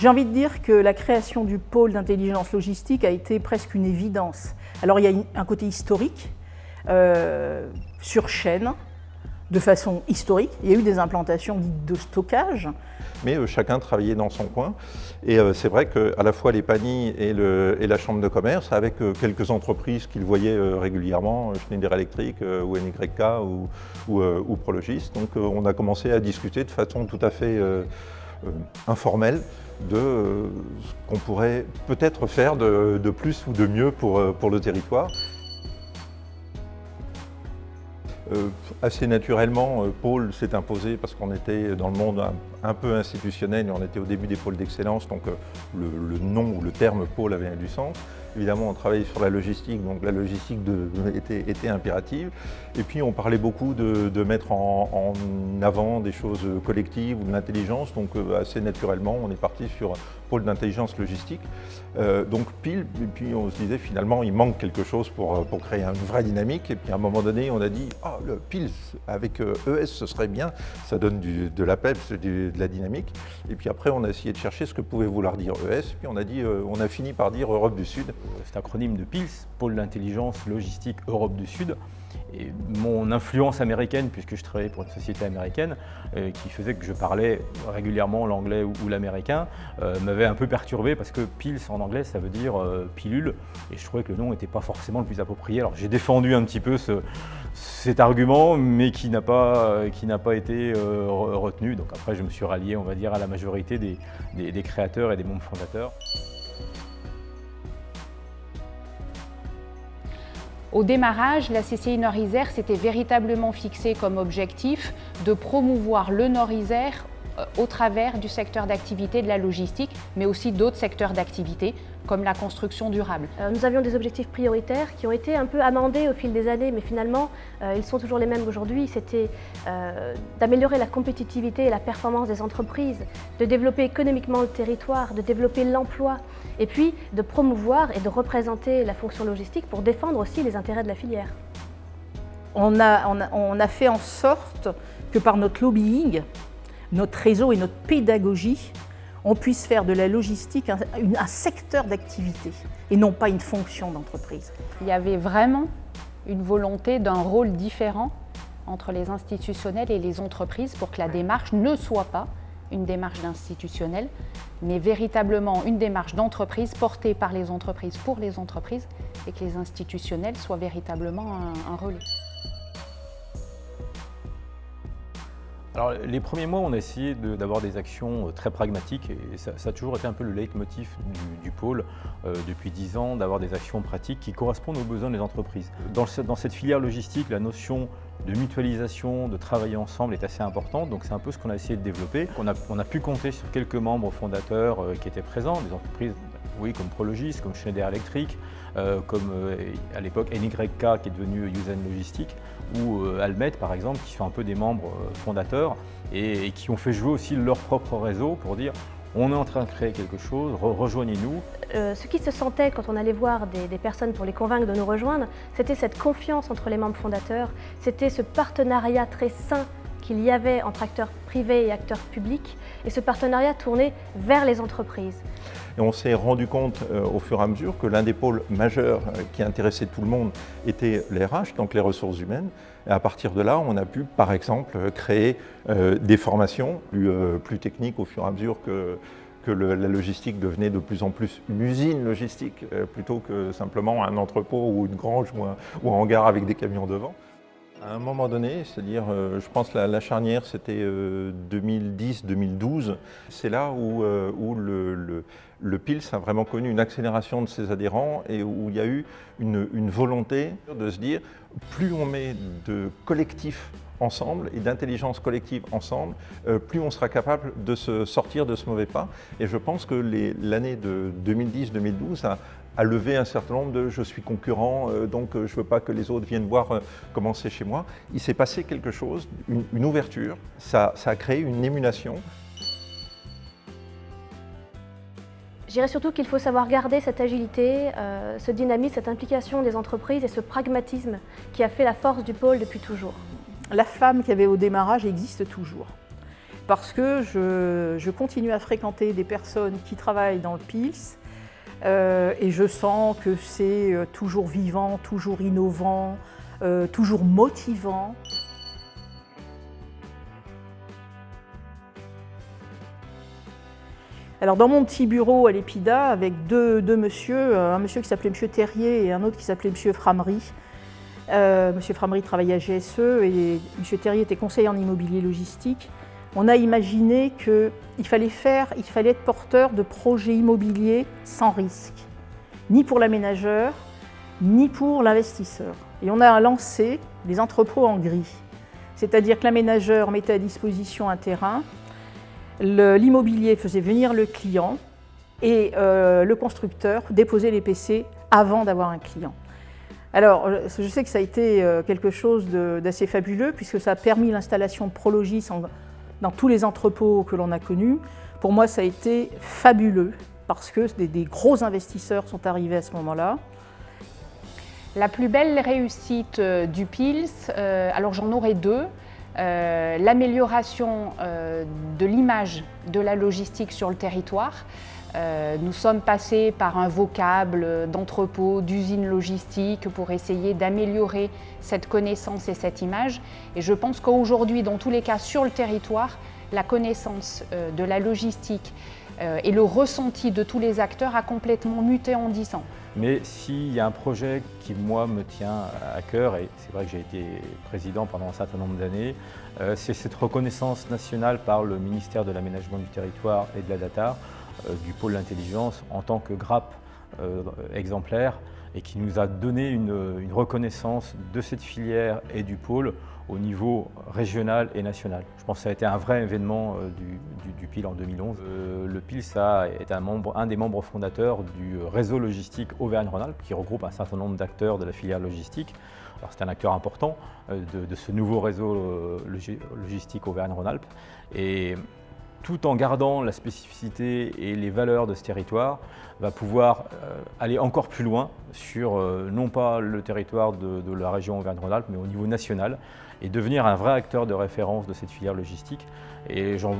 J'ai envie de dire que la création du pôle d'intelligence logistique a été presque une évidence. Alors il y a un côté historique, sur chaîne, de façon historique. Il y a eu des implantations dites de stockage. Mais chacun travaillait dans son coin. Et c'est vrai qu'à la fois les PANI et la Chambre de commerce, avec quelques entreprises qu'ils voyaient régulièrement, Schneider Electric ou NYK ou Prologis, donc on a commencé à discuter de façon tout à fait informelle de ce qu'on pourrait peut-être faire de plus ou de mieux pour le territoire. Assez naturellement, Pôle s'est imposé parce qu'on était dans le monde un peu institutionnel et on était au début des pôles d'excellence, donc le nom ou le terme Pôle avait du sens. Évidemment, on travaillait sur la logistique, donc la logistique était impérative. Et puis, on parlait beaucoup de mettre en avant des choses collectives ou de l'intelligence. Donc, assez naturellement, on est parti sur pôle d'intelligence logistique. Donc, pile, et puis on se disait finalement, il manque quelque chose pour créer une vraie dynamique. Et puis, à un moment donné, on a dit, ah, le pile avec ES, ce serait bien. Ça donne de la peps, de la dynamique. Et puis après, on a essayé de chercher ce que pouvait vouloir dire ES. Puis, on a fini par dire Europe du Sud. Cet acronyme de PILS, Pôle d'intelligence logistique Europe du Sud, et mon influence américaine, puisque je travaillais pour une société américaine, qui faisait que je parlais régulièrement l'anglais ou l'américain, m'avait un peu perturbé parce que PILS en anglais ça veut dire pilule, et je trouvais que le nom n'était pas forcément le plus approprié. Alors j'ai défendu un petit peu cet argument, mais qui n'a pas été retenu. Donc après je me suis rallié, on va dire, à la majorité des créateurs et des membres fondateurs. Au démarrage, la CCI Nord-Isère s'était véritablement fixée comme objectif de promouvoir le Nord-Isère au travers du secteur d'activité de la logistique, mais aussi d'autres secteurs d'activité, comme la construction durable. Nous avions des objectifs prioritaires qui ont été un peu amendés au fil des années, mais finalement, ils sont toujours les mêmes aujourd'hui. C'était d'améliorer la compétitivité et la performance des entreprises, de développer économiquement le territoire, de développer l'emploi, et puis de promouvoir et de représenter la fonction logistique pour défendre aussi les intérêts de la filière. On a fait en sorte que par notre lobbying, notre réseau et notre pédagogie, on puisse faire de la logistique un secteur d'activité et non pas une fonction d'entreprise. Il y avait vraiment une volonté d'un rôle différent entre les institutionnels et les entreprises pour que la démarche ne soit pas une démarche d'institutionnel, mais véritablement une démarche d'entreprise portée par les entreprises pour les entreprises et que les institutionnels soient véritablement un relais. Alors, les premiers mois, on a essayé d'avoir des actions très pragmatiques et ça a toujours été un peu le leitmotiv du pôle depuis 10 ans, d'avoir des actions pratiques qui correspondent aux besoins des entreprises. Dans cette filière logistique, la notion de mutualisation, de travailler ensemble est assez importante, donc c'est un peu ce qu'on a essayé de développer. On a pu compter sur quelques membres fondateurs qui étaient présents, des entreprises oui, comme Prologis, comme Schneider Electric, comme à l'époque NYK qui est devenu Yusen Logistique, ou Almet par exemple, qui sont un peu des membres fondateurs et qui ont fait jouer aussi leur propre réseau pour dire on est en train de créer quelque chose, rejoignez-nous. Ce qui se sentait quand on allait voir des personnes pour les convaincre de nous rejoindre, c'était cette confiance entre les membres fondateurs, c'était ce partenariat très sain qu'il y avait entre acteurs privés et acteurs publics, et ce partenariat tourné vers les entreprises. Et on s'est rendu compte au fur et à mesure que l'un des pôles majeurs qui intéressait tout le monde était les RH, donc les ressources humaines. Et à partir de là, on a pu, par exemple, créer des formations plus techniques au fur et à mesure que la logistique devenait de plus en plus une usine logistique, plutôt que simplement un entrepôt ou une grange ou un hangar avec des camions devant. À un moment donné, c'est-à-dire, je pense que la charnière c'était 2010-2012, c'est là où le PILS a vraiment connu une accélération de ses adhérents et où il y a eu une volonté de se dire, plus on met de collectifs ensemble et d'intelligence collective ensemble, plus on sera capable de se sortir de ce mauvais pas. Et je pense que l'année de 2010-2012 a levé un certain nombre de « je suis concurrent, donc je ne veux pas que les autres viennent voir comment c'est chez moi ». Il s'est passé quelque chose, une ouverture, ça a créé une émulation. Je dirais surtout qu'il faut savoir garder cette agilité, ce dynamisme, cette implication des entreprises et ce pragmatisme qui a fait la force du pôle depuis toujours. La femme qu'il y avait au démarrage existe toujours. parce que je continue à fréquenter des personnes qui travaillent dans le PILS et je sens que c'est toujours vivant, toujours innovant, toujours motivant. Alors dans mon petit bureau à l'EPIDA, avec deux messieurs, un monsieur qui s'appelait M. Terrier et un autre qui s'appelait M. Framery. M. Framery travaillait à GSE et M. Terrier était conseiller en immobilier logistique. On a imaginé qu'il fallait être porteur de projets immobiliers sans risque, ni pour l'aménageur, ni pour l'investisseur. Et on a lancé les entrepôts en gris, c'est-à-dire que l'aménageur mettait à disposition un terrain, l'immobilier faisait venir le client et le constructeur déposait les PC avant d'avoir un client. Alors, je sais que ça a été quelque chose d'assez fabuleux puisque ça a permis l'installation de Prologis dans tous les entrepôts que l'on a connus. Pour moi, ça a été fabuleux parce que des gros investisseurs sont arrivés à ce moment-là. La plus belle réussite du PILS, alors j'en aurais deux. L'amélioration de l'image de la logistique sur le territoire. Nous sommes passés par un vocable d'entrepôt, d'usine logistique pour essayer d'améliorer cette connaissance et cette image. Et je pense qu'aujourd'hui, dans tous les cas sur le territoire, la connaissance de la logistique et le ressenti de tous les acteurs a complètement muté en 10 ans. Mais s'il y a un projet qui, moi, me tient à cœur, et c'est vrai que j'ai été président pendant un certain nombre d'années, c'est cette reconnaissance nationale par le ministère de l'Aménagement du Territoire et de la Data du pôle d'intelligence en tant que grappe exemplaire et qui nous a donné une reconnaissance de cette filière et du pôle au niveau régional et national. Je pense que ça a été un vrai événement du PIL en 2011. Le PIL est un des membres fondateurs du réseau logistique Auvergne-Rhône-Alpes qui regroupe un certain nombre d'acteurs de la filière logistique. Alors c'est un acteur important de ce nouveau réseau logistique Auvergne-Rhône-Alpes. Et tout en gardant la spécificité et les valeurs de ce territoire, va pouvoir aller encore plus loin sur non pas le territoire de la région Auvergne-Rhône-Alpes, mais au niveau national, et devenir un vrai acteur de référence de cette filière logistique. Et j'en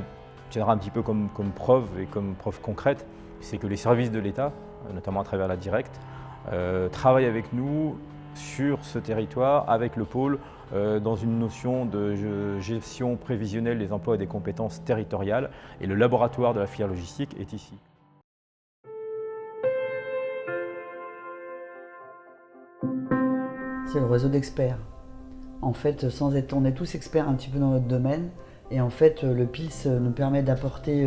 tiendrai un petit peu comme preuve et comme preuve concrète, c'est que les services de l'État, notamment à travers la Directe, travaillent avec nous sur ce territoire, avec le pôle, dans une notion de gestion prévisionnelle des emplois et des compétences territoriales. Et le laboratoire de la filière logistique est ici. C'est le réseau d'experts. En fait, on est tous experts un petit peu dans notre domaine. Et en fait, le PILS nous permet d'apporter,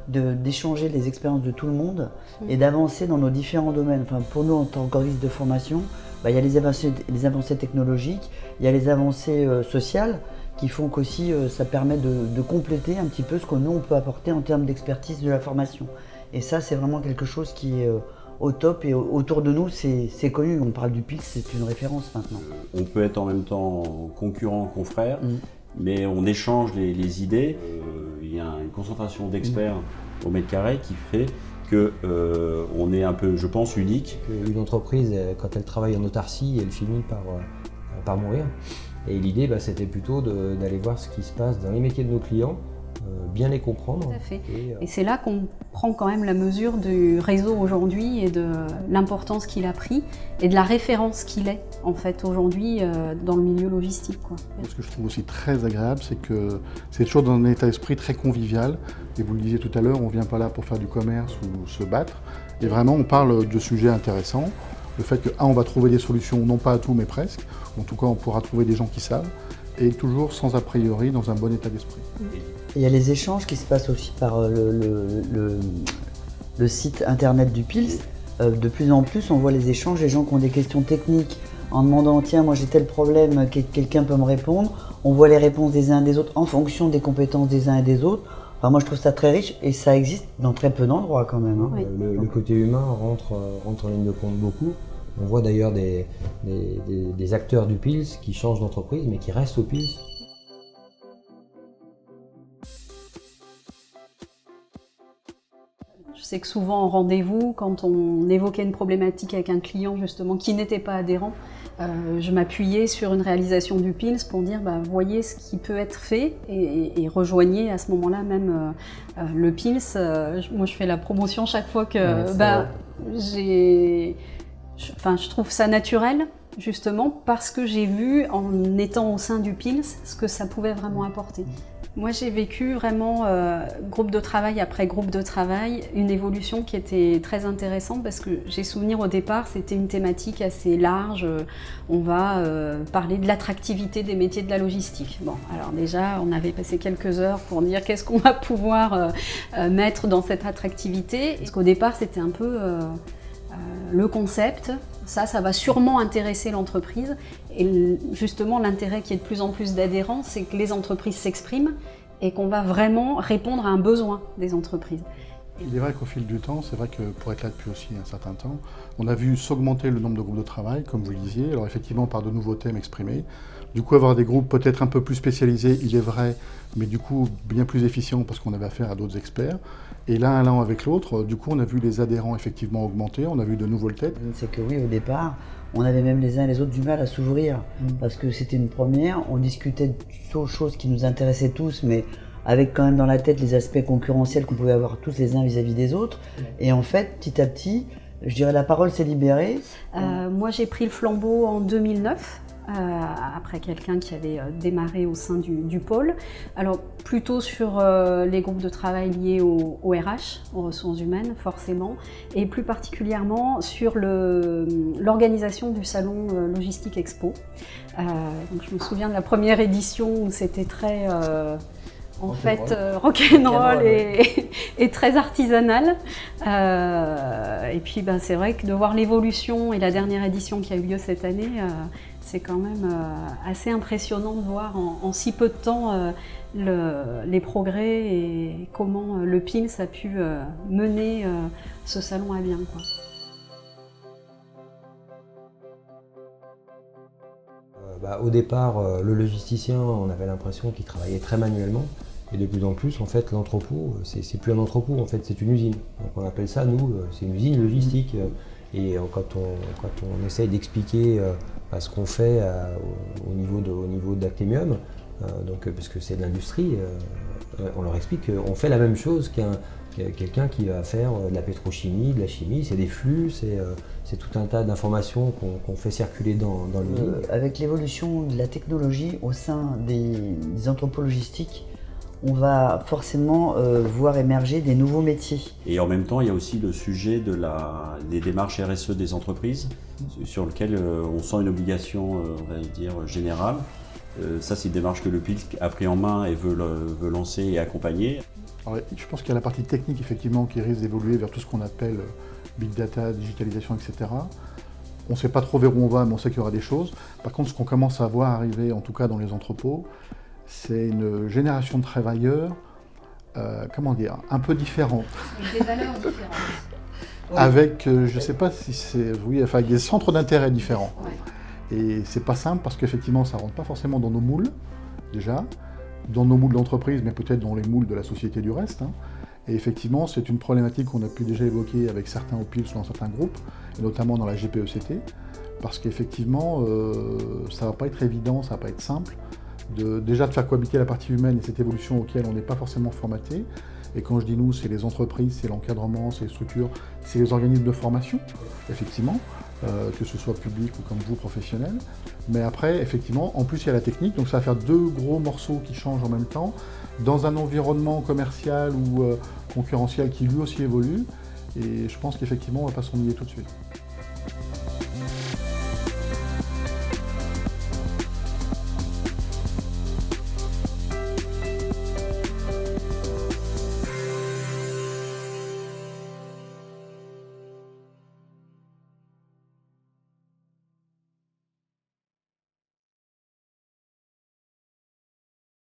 d'échanger les expériences de tout le monde et d'avancer dans nos différents domaines. Enfin, pour nous, en tant qu'organisme de formation, il y a les avancées technologiques, il y a les avancées sociales qui font qu'aussi ça permet de compléter un petit peu ce que nous on peut apporter en termes d'expertise de la formation. Et ça, c'est vraiment quelque chose qui est au top et autour de nous, c'est connu. On parle du PILS, c'est une référence maintenant. On peut être en même temps concurrent, confrère, mais on échange les idées. Il y a une concentration d'experts au mètre carré qui fait qu'on est un peu, je pense, unique. Une entreprise, quand elle travaille en autarcie, elle finit par mourir. Et l'idée, c'était plutôt d'aller voir ce qui se passe dans les métiers de nos clients, bien les comprendre. Tout à fait. Et c'est là qu'on prend quand même la mesure du réseau aujourd'hui et de l'importance qu'il a pris et de la référence qu'il est en fait aujourd'hui dans le milieu logistique, quoi. Ce que je trouve aussi très agréable, c'est que c'est toujours dans un état d'esprit très convivial. Et vous le disiez tout à l'heure, on ne vient pas là pour faire du commerce ou se battre. Et vraiment, on parle de sujets intéressants. Le fait que, on va trouver des solutions, non pas à tout, mais presque. En tout cas, on pourra trouver des gens qui savent. Et toujours sans a priori, dans un bon état d'esprit. Il y a les échanges qui se passent aussi par le site internet du PILS. De plus en plus, on voit les échanges, les gens qui ont des questions techniques en demandant « tiens, moi j'ai tel problème, quelqu'un peut me répondre ?» On voit les réponses des uns et des autres en fonction des compétences des uns et des autres. Enfin, moi je trouve ça très riche et ça existe dans très peu d'endroits quand même. Hein. Oui. Le côté humain rentre en ligne de compte beaucoup. On voit d'ailleurs des acteurs du PILS qui changent d'entreprise mais qui restent au PILS. Je sais que souvent en rendez-vous, quand on évoquait une problématique avec un client justement qui n'était pas adhérent, je m'appuyais sur une réalisation du PILS pour dire voyez ce qui peut être fait et rejoignez à ce moment-là même le PILS. Moi je fais la promotion chaque fois que je trouve ça naturel justement parce que j'ai vu en étant au sein du PILS ce que ça pouvait vraiment apporter. Moi j'ai vécu vraiment groupe de travail après groupe de travail, une évolution qui était très intéressante parce que j'ai souvenir au départ c'était une thématique assez large, on va parler de l'attractivité des métiers de la logistique. Bon alors déjà on avait passé quelques heures pour dire qu'est-ce qu'on va pouvoir mettre dans cette attractivité, parce qu'au départ c'était un peu le concept, ça va sûrement intéresser l'entreprise et justement l'intérêt qui est de plus en plus d'adhérents, c'est que les entreprises s'expriment et qu'on va vraiment répondre à un besoin des entreprises. Il est vrai qu'au fil du temps, c'est vrai que pour être là depuis aussi un certain temps, on a vu s'augmenter le nombre de groupes de travail, comme vous le disiez, alors effectivement par de nouveaux thèmes exprimés. Du coup, avoir des groupes peut-être un peu plus spécialisés, il est vrai, mais du coup bien plus efficients parce qu'on avait affaire à d'autres experts. Et l'un avec l'autre, du coup, on a vu les adhérents effectivement augmenter, on a vu de nouvelles têtes. C'est que oui, au départ, on avait même les uns et les autres du mal à s'ouvrir, parce que c'était une première, on discutait de choses qui nous intéressaient tous, mais avec quand même dans la tête les aspects concurrentiels qu'on pouvait avoir tous les uns vis-à-vis des autres. Et en fait, petit à petit, je dirais la parole s'est libérée. Moi, j'ai pris le flambeau en 2009. Après quelqu'un qui avait démarré au sein du pôle. Alors plutôt sur les groupes de travail liés au RH, aux ressources humaines forcément, et plus particulièrement sur l'organisation du salon Logistique Expo. Donc je me souviens de la première édition où c'était très rock'n'roll et très artisanal. Et puis c'est vrai que de voir l'évolution et la dernière édition qui a eu lieu cette année, c'est quand même assez impressionnant de voir en si peu de temps les progrès et comment le PILS a pu mener ce salon à bien, quoi. Au départ, le logisticien, on avait l'impression qu'il travaillait très manuellement. Et de plus en plus, en fait, l'entrepôt, c'est plus un entrepôt, en fait, c'est une usine. Donc on appelle ça, nous, c'est une usine logistique. Et quand on essaye d'expliquer ce qu'on fait au niveau d'Actemium, parce que c'est de l'industrie, on leur explique qu'on fait la même chose quelqu'un qui va faire de la pétrochimie, de la chimie, c'est des flux, c'est tout un tas d'informations qu'on fait circuler dans l'usine. Avec l'évolution de la technologie au sein des entrepôts logistiques, on va forcément voir émerger des nouveaux métiers. Et en même temps, il y a aussi le sujet des démarches RSE des entreprises, sur lequel on sent une obligation, on va dire, générale. Ça, c'est une démarche que le PILS a pris en main et veut lancer et accompagner. Alors, je pense qu'il y a la partie technique, effectivement, qui risque d'évoluer vers tout ce qu'on appelle big data, digitalisation, etc. On ne sait pas trop vers où on va, mais on sait qu'il y aura des choses. Par contre, ce qu'on commence à voir arriver, en tout cas dans les entrepôts, c'est une génération de travailleurs, un peu différente. Avec des valeurs différentes. Avec, je ne sais pas si c'est... Oui, avec des centres d'intérêt différents. Ouais. Et c'est pas simple parce qu'effectivement, ça ne rentre pas forcément dans nos moules, déjà, dans nos moules d'entreprise, mais peut-être dans les moules de la société du reste. Et effectivement, c'est une problématique qu'on a pu déjà évoquer avec certains au PILS ou dans certains groupes, et notamment dans la GPECT, parce qu'effectivement, ça ne va pas être évident, ça ne va pas être simple, déjà de faire cohabiter la partie humaine et cette évolution auquel on n'est pas forcément formaté. Et quand je dis nous, c'est les entreprises, c'est l'encadrement, c'est les structures, c'est les organismes de formation, effectivement, que ce soit public ou comme vous, professionnels. Mais après, effectivement, en plus il y a la technique, donc ça va faire deux gros morceaux qui changent en même temps, dans un environnement commercial ou concurrentiel qui lui aussi évolue. Et je pense qu'effectivement, on ne va pas s'ennuyer tout de suite.